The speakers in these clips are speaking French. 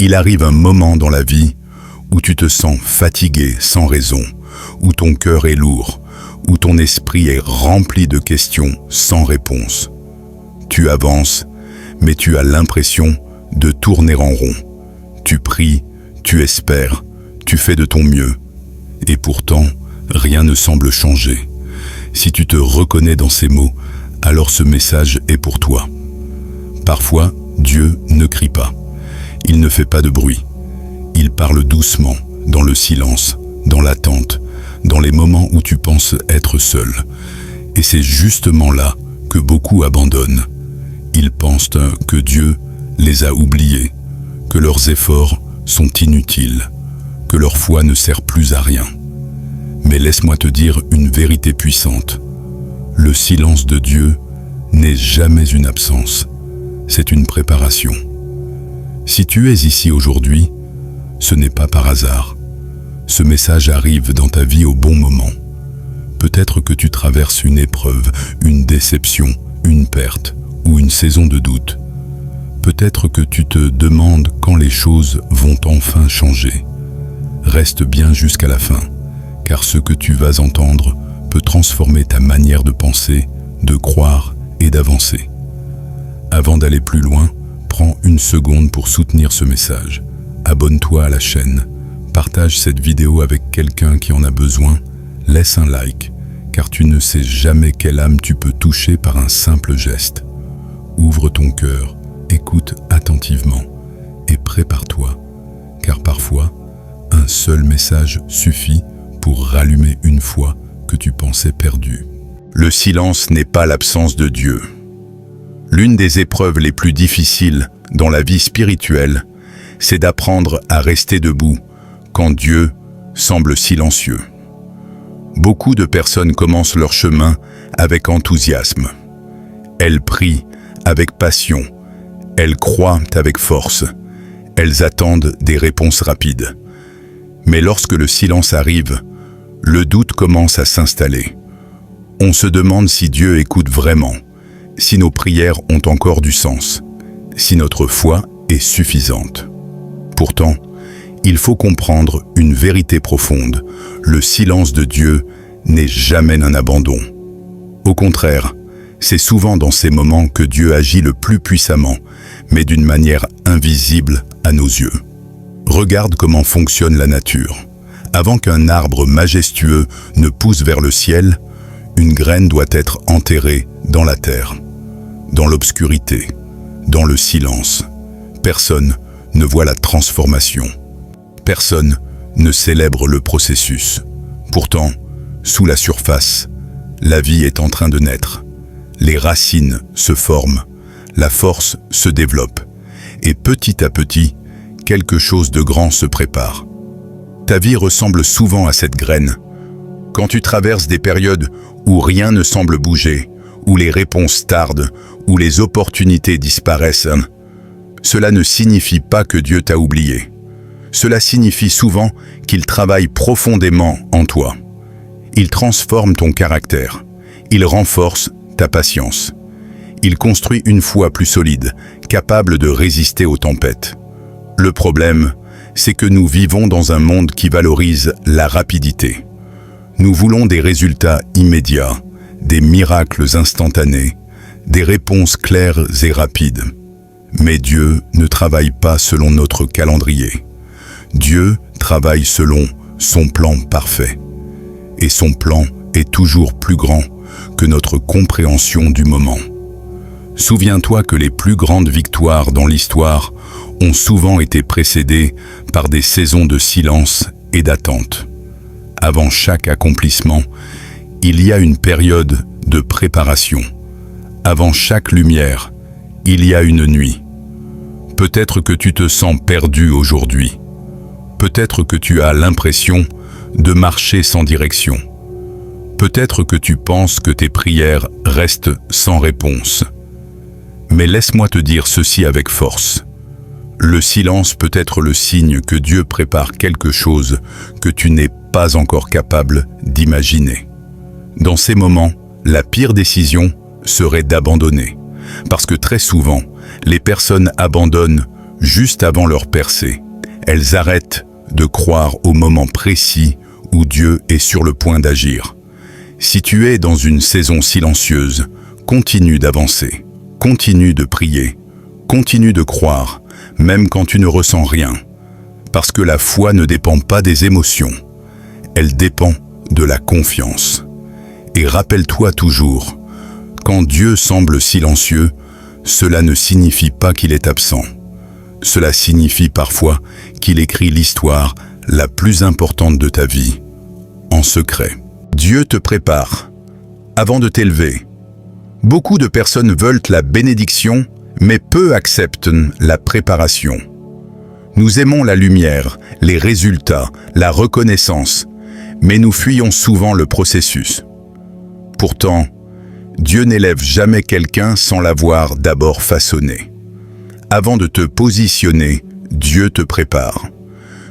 Il arrive un moment dans la vie où tu te sens fatigué sans raison, où ton cœur est lourd, où ton esprit est rempli de questions sans réponse. Tu avances, mais tu as l'impression de tourner en rond. Tu pries, tu espères, tu fais de ton mieux. Et pourtant, rien ne semble changer. Si tu te reconnais dans ces mots, alors ce message est pour toi. Parfois, Dieu ne crie pas. Il ne fait pas de bruit. Il parle doucement, dans le silence, dans l'attente, dans les moments où tu penses être seul. Et c'est justement là que beaucoup abandonnent. Ils pensent que Dieu les a oubliés, que leurs efforts sont inutiles, que leur foi ne sert plus à rien. Mais laisse-moi te dire une vérité puissante. Le silence de Dieu n'est jamais une absence, c'est une préparation. Si tu es ici aujourd'hui, ce n'est pas par hasard. Ce message arrive dans ta vie au bon moment. Peut-être que tu traverses une épreuve, une déception, une perte ou une saison de doute. Peut-être que tu te demandes quand les choses vont enfin changer. Reste bien jusqu'à la fin, car ce que tu vas entendre peut transformer ta manière de penser, de croire et d'avancer. Avant d'aller plus loin, prends une seconde pour soutenir ce message. Abonne-toi à la chaîne, partage cette vidéo avec quelqu'un qui en a besoin, laisse un like, car tu ne sais jamais quelle âme tu peux toucher par un simple geste. Ouvre ton cœur, écoute attentivement et prépare-toi, car parfois, un seul message suffit pour rallumer une foi que tu pensais perdue. Le silence n'est pas l'absence de Dieu. L'une des épreuves les plus difficiles dans la vie spirituelle, c'est d'apprendre à rester debout quand Dieu semble silencieux. Beaucoup de personnes commencent leur chemin avec enthousiasme. Elles prient avec passion, elles croient avec force, elles attendent des réponses rapides. Mais lorsque le silence arrive, le doute commence à s'installer. On se demande si Dieu écoute vraiment, si nos prières ont encore du sens, si notre foi est suffisante. Pourtant, il faut comprendre une vérité profonde. Le silence de Dieu n'est jamais un abandon. Au contraire, c'est souvent dans ces moments que Dieu agit le plus puissamment, mais d'une manière invisible à nos yeux. Regarde comment fonctionne la nature. Avant qu'un arbre majestueux ne pousse vers le ciel, une graine doit être enterrée dans la terre, dans l'obscurité, dans le silence. Personne ne voit la transformation. Personne ne célèbre le processus. Pourtant, sous la surface, la vie est en train de naître. Les racines se forment, la force se développe, et petit à petit, quelque chose de grand se prépare. Ta vie ressemble souvent à cette graine. Quand tu traverses des périodes où rien ne semble bouger, où les réponses tardent, où les opportunités disparaissent, cela ne signifie pas que Dieu t'a oublié. Cela signifie souvent qu'il travaille profondément en toi. Il transforme ton caractère. Il renforce ta patience. Il construit une foi plus solide, capable de résister aux tempêtes. Le problème, c'est que nous vivons dans un monde qui valorise la rapidité. Nous voulons des résultats immédiats, des miracles instantanés, des réponses claires et rapides. Mais Dieu ne travaille pas selon notre calendrier. Dieu travaille selon son plan parfait. Et son plan est toujours plus grand que notre compréhension du moment. Souviens-toi que les plus grandes victoires dans l'histoire ont souvent été précédées par des saisons de silence et d'attente. Avant chaque accomplissement, il y a une période de préparation. Avant chaque lumière, il y a une nuit. Peut-être que tu te sens perdu aujourd'hui. Peut-être que tu as l'impression de marcher sans direction. Peut-être que tu penses que tes prières restent sans réponse. Mais laisse-moi te dire ceci avec force. Le silence peut être le signe que Dieu prépare quelque chose que tu n'es pas encore capable d'imaginer. Dans ces moments, la pire décision serait d'abandonner. Parce que très souvent, les personnes abandonnent juste avant leur percée. Elles arrêtent de croire au moment précis où Dieu est sur le point d'agir. Si tu es dans une saison silencieuse, continue d'avancer, continue de prier, continue de croire, même quand tu ne ressens rien. Parce que la foi ne dépend pas des émotions, elle dépend de la confiance. Et rappelle-toi toujours, quand Dieu semble silencieux, cela ne signifie pas qu'il est absent. Cela signifie parfois qu'il écrit l'histoire la plus importante de ta vie, en secret. Dieu te prépare avant de t'élever. Beaucoup de personnes veulent la bénédiction, mais peu acceptent la préparation. Nous aimons la lumière, les résultats, la reconnaissance, mais nous fuyons souvent le processus. Pourtant, Dieu n'élève jamais quelqu'un sans l'avoir d'abord façonné. Avant de te positionner, Dieu te prépare.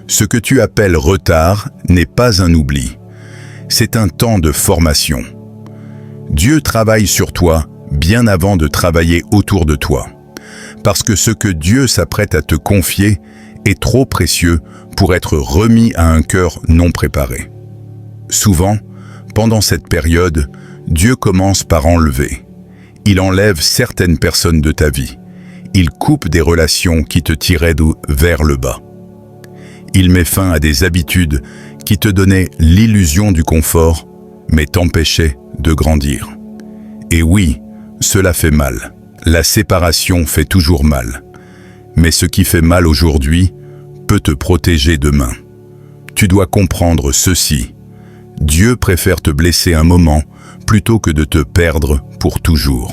Ce que tu appelles retard n'est pas un oubli. C'est un temps de formation. Dieu travaille sur toi bien avant de travailler autour de toi. Parce que ce que Dieu s'apprête à te confier est trop précieux pour être remis à un cœur non préparé. Souvent, pendant cette période, Dieu commence par enlever. Il enlève certaines personnes de ta vie. Il coupe des relations qui te tiraient vers le bas. Il met fin à des habitudes qui te donnaient l'illusion du confort, mais t'empêchaient de grandir. Et oui, cela fait mal. La séparation fait toujours mal. Mais ce qui fait mal aujourd'hui peut te protéger demain. Tu dois comprendre ceci. Dieu préfère te blesser un moment plutôt que de te perdre pour toujours.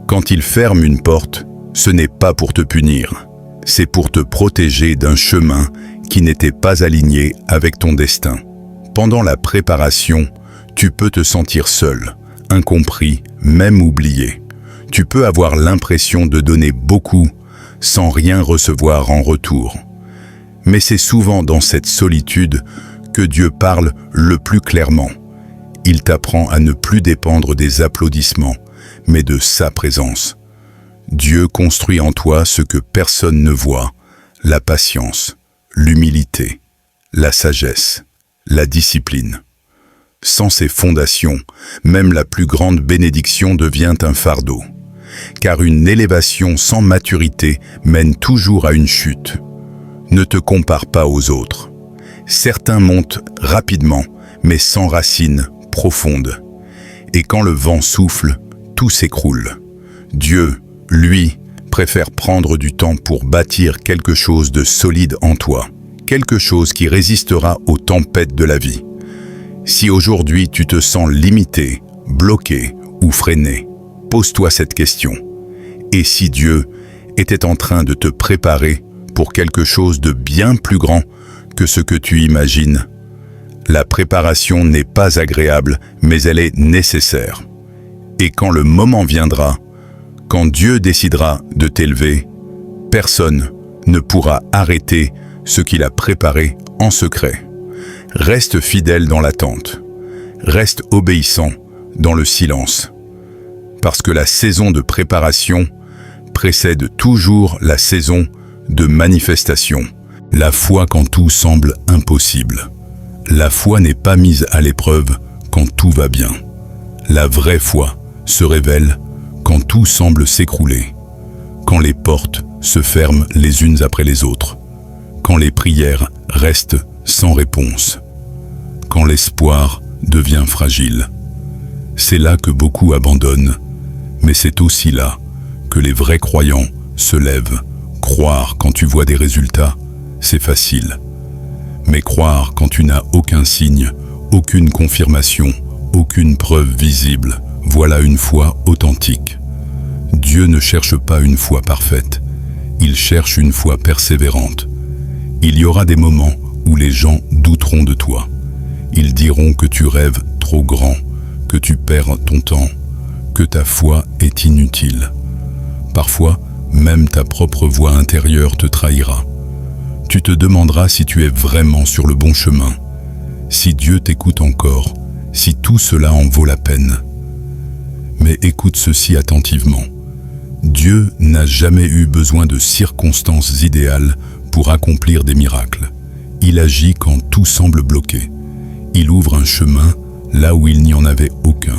Quand il ferme une porte, ce n'est pas pour te punir. C'est pour te protéger d'un chemin qui n'était pas aligné avec ton destin. Pendant la préparation, tu peux te sentir seul, incompris, même oublié. Tu peux avoir l'impression de donner beaucoup sans rien recevoir en retour. Mais c'est souvent dans cette solitude que Dieu parle le plus clairement. Il t'apprend à ne plus dépendre des applaudissements, mais de sa présence. Dieu construit en toi ce que personne ne voit, la patience, l'humilité, la sagesse, la discipline. Sans ces fondations, même la plus grande bénédiction devient un fardeau. Car une élévation sans maturité mène toujours à une chute. Ne te compare pas aux autres. Certains montent rapidement, mais sans racines profondes. Et quand le vent souffle, tout s'écroule. Dieu, lui, préfère prendre du temps pour bâtir quelque chose de solide en toi, quelque chose qui résistera aux tempêtes de la vie. Si aujourd'hui tu te sens limité, bloqué ou freiné, pose-toi cette question. Et si Dieu était en train de te préparer pour quelque chose de bien plus grand que ce que tu imagines? La préparation n'est pas agréable, mais elle est nécessaire. Et quand le moment viendra, quand Dieu décidera de t'élever, personne ne pourra arrêter ce qu'il a préparé en secret. Reste fidèle dans l'attente. Reste obéissant dans le silence. Parce que la saison de préparation précède toujours la saison de manifestation. La foi quand tout semble impossible. La foi n'est pas mise à l'épreuve quand tout va bien. La vraie foi se révèle quand tout semble s'écrouler, quand les portes se ferment les unes après les autres, quand les prières restent sans réponse, quand l'espoir devient fragile. C'est là que beaucoup abandonnent, mais c'est aussi là que les vrais croyants se lèvent. Croire quand tu vois des résultats, c'est facile. Mais croire quand tu n'as aucun signe, aucune confirmation, aucune preuve visible, voilà une foi authentique. Dieu ne cherche pas une foi parfaite, il cherche une foi persévérante. Il y aura des moments où les gens douteront de toi. Ils diront que tu rêves trop grand, que tu perds ton temps, que ta foi est inutile. Parfois, même ta propre voix intérieure te trahira. Tu te demanderas si tu es vraiment sur le bon chemin, si Dieu t'écoute encore, si tout cela en vaut la peine. Mais écoute ceci attentivement. Dieu n'a jamais eu besoin de circonstances idéales pour accomplir des miracles. Il agit quand tout semble bloqué. Il ouvre un chemin là où il n'y en avait aucun.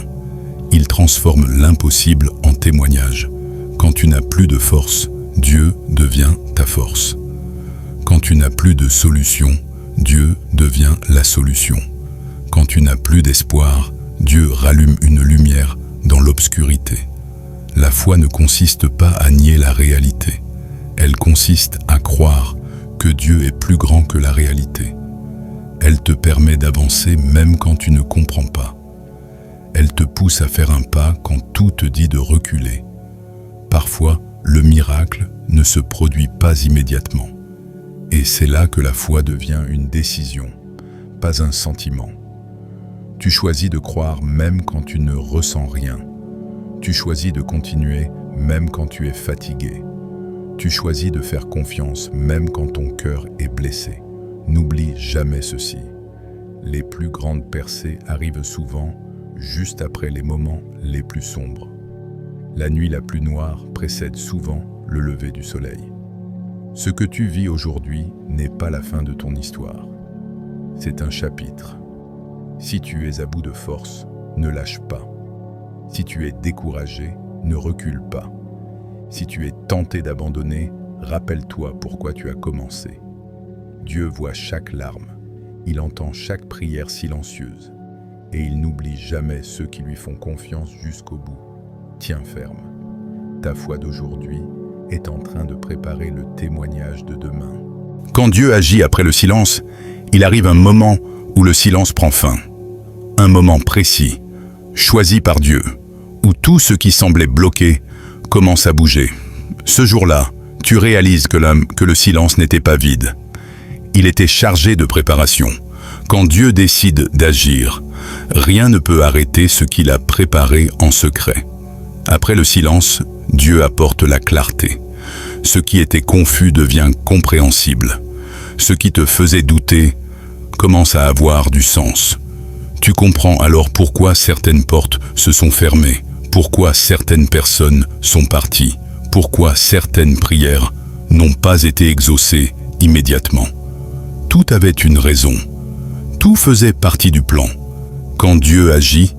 Il transforme l'impossible en témoignage. Quand tu n'as plus de force, Dieu devient ta force. Quand tu n'as plus de solution, Dieu devient la solution. Quand tu n'as plus d'espoir, Dieu rallume une lumière dans l'obscurité. La foi ne consiste pas à nier la réalité. Elle consiste à croire que Dieu est plus grand que la réalité. Elle te permet d'avancer même quand tu ne comprends pas. Elle te pousse à faire un pas quand tout te dit de reculer. Parfois, le miracle ne se produit pas immédiatement. Et c'est là que la foi devient une décision, pas un sentiment. Tu choisis de croire même quand tu ne ressens rien. Tu choisis de continuer même quand tu es fatigué. Tu choisis de faire confiance même quand ton cœur est blessé. N'oublie jamais ceci. Les plus grandes percées arrivent souvent juste après les moments les plus sombres. La nuit la plus noire précède souvent le lever du soleil. Ce que tu vis aujourd'hui n'est pas la fin de ton histoire. C'est un chapitre. Si tu es à bout de force, ne lâche pas. Si tu es découragé, ne recule pas. Si tu es tenté d'abandonner, rappelle-toi pourquoi tu as commencé. Dieu voit chaque larme, il entend chaque prière silencieuse, et il n'oublie jamais ceux qui lui font confiance jusqu'au bout. Tiens ferme. Ta foi d'aujourd'hui est en train de préparer le témoignage de demain. Quand Dieu agit après le silence, il arrive un moment où le silence prend fin. Un moment précis, choisi par Dieu, où tout ce qui semblait bloqué commence à bouger. Ce jour-là, tu réalises que le silence n'était pas vide. Il était chargé de préparation. Quand Dieu décide d'agir, rien ne peut arrêter ce qu'il a préparé en secret. Après le silence, Dieu apporte la clarté. Ce qui était confus devient compréhensible. Ce qui te faisait douter commence à avoir du sens. Tu comprends alors pourquoi certaines portes se sont fermées, pourquoi certaines personnes sont parties, pourquoi certaines prières n'ont pas été exaucées immédiatement. Tout avait une raison. Tout faisait partie du plan. Quand Dieu agit,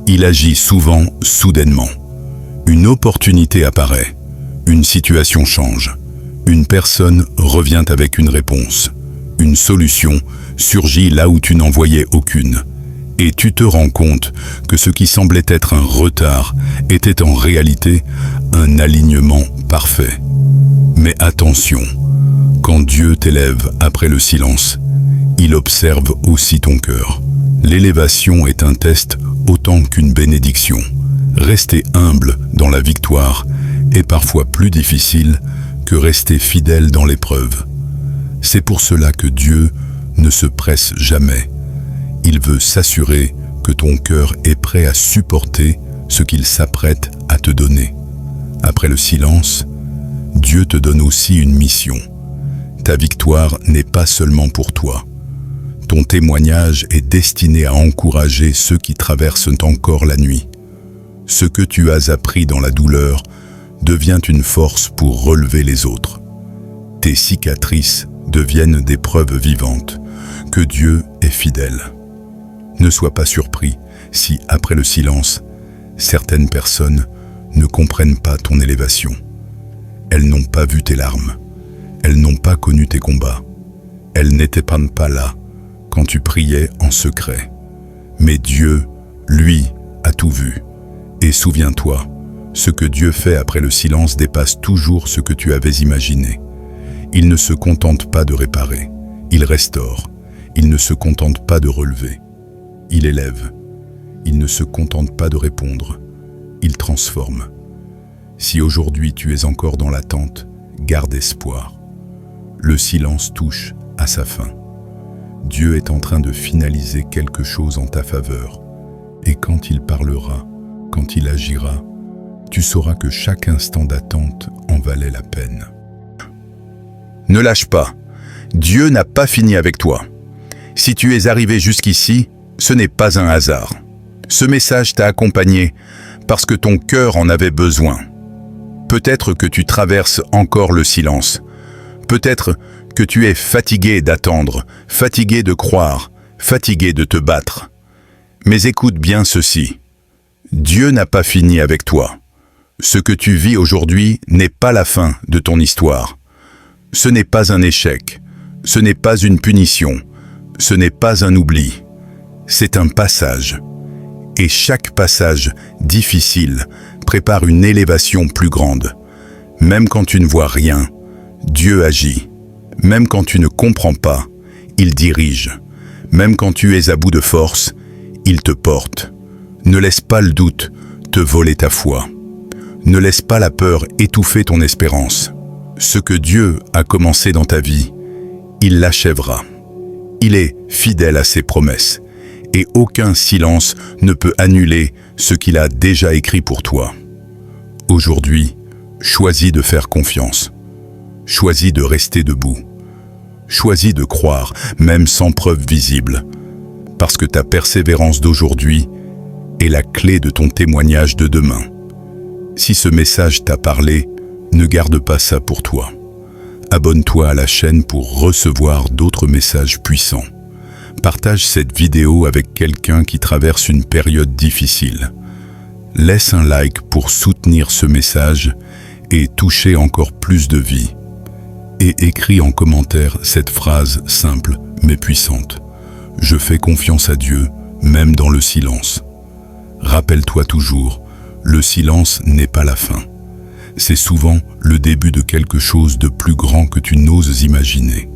il agit souvent soudainement. Une opportunité apparaît, une situation change, une personne revient avec une réponse, une solution surgit là où tu n'en voyais aucune. Et tu te rends compte que ce qui semblait être un retard était en réalité un alignement parfait. Mais attention, quand Dieu t'élève après le silence, il observe aussi ton cœur. L'élévation est un test autant qu'une bénédiction. Rester humble dans la victoire est parfois plus difficile que rester fidèle dans l'épreuve. C'est pour cela que Dieu ne se presse jamais. Il veut s'assurer que ton cœur est prêt à supporter ce qu'il s'apprête à te donner. Après le silence, Dieu te donne aussi une mission. Ta victoire n'est pas seulement pour toi. Ton témoignage est destiné à encourager ceux qui traversent encore la nuit. Ce que tu as appris dans la douleur devient une force pour relever les autres. Tes cicatrices deviennent des preuves vivantes que Dieu est fidèle. Ne sois pas surpris si, après le silence, certaines personnes ne comprennent pas ton élévation. Elles n'ont pas vu tes larmes. Elles n'ont pas connu tes combats. Elles n'étaient pas là quand tu priais en secret. Mais Dieu, lui, a tout vu. Et souviens-toi, ce que Dieu fait après le silence dépasse toujours ce que tu avais imaginé. Il ne se contente pas de réparer, il restaure. Il ne se contente pas de relever, il élève. Il ne se contente pas de répondre, il transforme. Si aujourd'hui tu es encore dans l'attente, garde espoir. Le silence touche à sa fin. Dieu est en train de finaliser quelque chose en ta faveur. Et quand il parlera, quand il agira, tu sauras que chaque instant d'attente en valait la peine. Ne lâche pas. Dieu n'a pas fini avec toi. Si tu es arrivé jusqu'ici, ce n'est pas un hasard. Ce message t'a accompagné parce que ton cœur en avait besoin. Peut-être que tu traverses encore le silence. Peut-être que tu es fatigué d'attendre, fatigué de croire, fatigué de te battre. Mais écoute bien ceci. Dieu n'a pas fini avec toi. Ce que tu vis aujourd'hui n'est pas la fin de ton histoire. Ce n'est pas un échec. Ce n'est pas une punition. Ce n'est pas un oubli. C'est un passage. Et chaque passage difficile prépare une élévation plus grande. Même quand tu ne vois rien, Dieu agit. Même quand tu ne comprends pas, il dirige. Même quand tu es à bout de force, il te porte. Ne laisse pas le doute te voler ta foi. Ne laisse pas la peur étouffer ton espérance. Ce que Dieu a commencé dans ta vie, il l'achèvera. Il est fidèle à ses promesses, et aucun silence ne peut annuler ce qu'il a déjà écrit pour toi. Aujourd'hui, choisis de faire confiance. Choisis de rester debout. Choisis de croire, même sans preuve visible, parce que ta persévérance d'aujourd'hui est la clé de ton témoignage de demain. Si ce message t'a parlé, ne garde pas ça pour toi. Abonne-toi à la chaîne pour recevoir d'autres messages puissants. Partage cette vidéo avec quelqu'un qui traverse une période difficile. Laisse un like pour soutenir ce message et toucher encore plus de vie. Et écris en commentaire cette phrase simple mais puissante. Je fais confiance à Dieu, même dans le silence. Rappelle-toi toujours, le silence n'est pas la fin. C'est souvent le début de quelque chose de plus grand que tu n'oses imaginer.